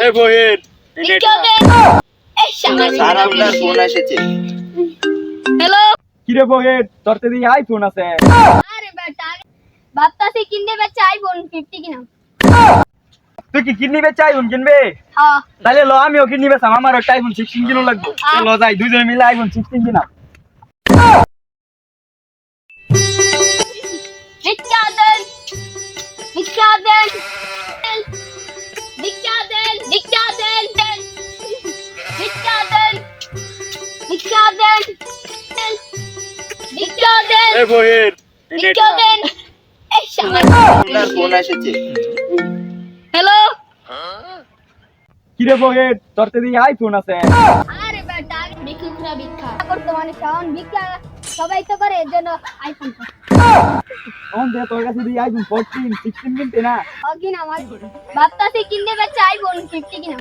এই বহির সারাউন্ডার ফোন এসেছে। হ্যালো, কিরে বহির তোর তো দিয়ে আইফোন আছে। আরে বেটা ভাবতাছি কিনতে বেচে আইফোন 50 কিনা। তুই কি কিডনি বেচে আইফোন কিনবে? হ্যাঁ তাহলে ল আমিও কিডনি বেচাম, আমার একটা আইফোন 16 কিনো লাগবে। ল যাই দুইজনে মিলে আইফোন 16 কিনা। ভিক্ষা দেন, ভিক্ষা দেন, ভিক্ষা দেন, ভিক্ষা দেন, ভিক্ষা দেন, ভিক্ষা দেন, ভিক্ষা দেন, এই বহির ভিক্ষা দেন। এই সারাউন্ডার ফোন এসেছে। হ্যালো, কিরে বহির তোর তো দিয়ে আইফোন আছে। আরে বেটা ভিক্ষুকরা ভিক্ষা বর্তমানে শাওন ভিক্ষা সবাই তো করে, এর জন্য আইফোন তখন দে তোর কাছে দিয়ে আইফোন 14 16 কিনতে না। কিনা। আমার ভাবতাছি কিনতে বেচে আইফোন 50 কিনা।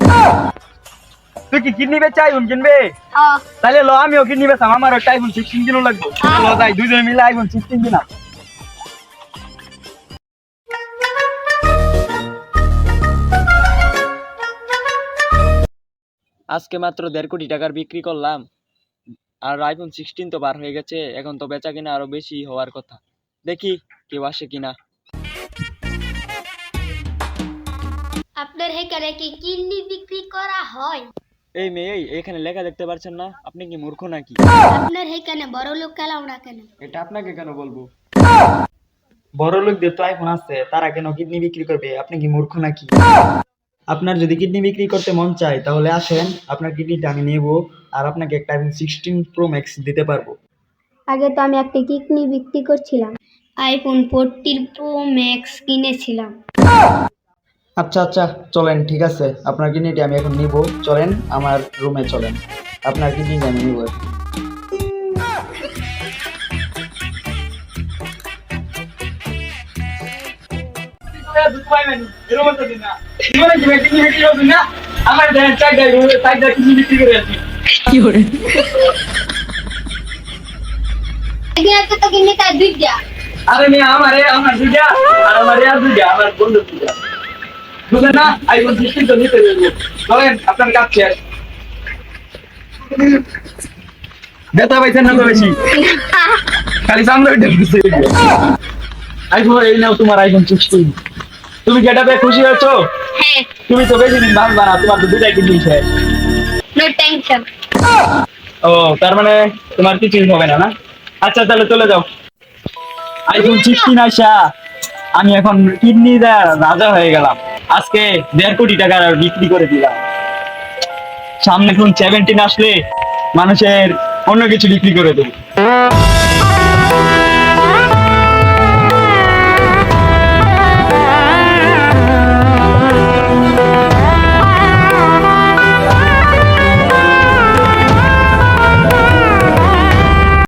তুই কি কিডনি বেচে আইফোন কিনবে? হ্যাঁ তাহলে ল আমিও কিডনি বেচাম, আমার একটা আইফোন 16 কিনো লাগবে। ল যাই দুইজনে মিলে আইফোন 16 কিনা। আজকে মাত্র 1.5 কোটি টাকার বিক্রি করলাম, আর আইফোন 16 তো বার হয়ে গেছে, এখন তো বেচা কিনা আরো বেশি হওয়ার কথা। দেখি কেউ আসে কিনা। আপনার এখানে কি কিডনি বিক্রি করা হয়? এই মেয়ে, এখানে লেখা দেখতে পাচ্ছেন না? আপনি কি মূর্খ নাকি? আপনার এখানে বড় লোক কেলাও না কেন? এটা আপনাকে কেন বলবো? বড় লোকদের তো আইফোন আছে, তারা কেন কিডনি বিক্রি করবে? আপনি কি মূর্খ নাকি? আপনার যদি কিডনি বিক্রি করতে মন চায় তাহলে আসেন, আপনার কিডনিটা আমি নেব আর আপনাকে একটা আইফোন 16 প্রো ম্যাক্স দিতে পারবো। আগে তো আমি একটা কিডনি বিক্রি করছিলাম, আইফোন 14 প্রো ম্যাক্স কিনেছিলাম। আচ্ছা আচ্ছা চলেন, ঠিক আছে, আপনার কিডনিটা আমি এখন নিব। চলেন আমার রুমে চলেন, আপনার কিডনিটা আমি নিব। এখানে তো কিডনি তার দুইটা। আরে মেয়ে, আমার দুইটা আর আর দুইটা, আমার বন্ধু দুইটা। বুঝলেন না? আইফোন 16 তো নিতে দেবো। চলেন আপনার কাজ শেষ। ব্যথা পাইছেন না তো বেশি? খালি সামনে উঠে আইফোন এই নাও, তোমার আইফোন 16। তুমি গেটাপে খুশি হয়েছো? হ্যাঁ, তুমি তো বেশি দিন বাঁচবা না, তোমার তো দুইটাই কিডনি শেষ। No tension. ও তার মানে তোমার কিছুই হবে না, না? আচ্ছা তাহলে চলে যাও। আইফোন 16 আইসা আমি এখন কিডনি দেওয়ার রাজা হয়ে গেলাম। আজকে 1.5 কোটি টাকার বিক্রি করে দিলাম। সামনে এখন 17 আসলে মানুষের অন্য কিছু বিক্রি করে দেবো।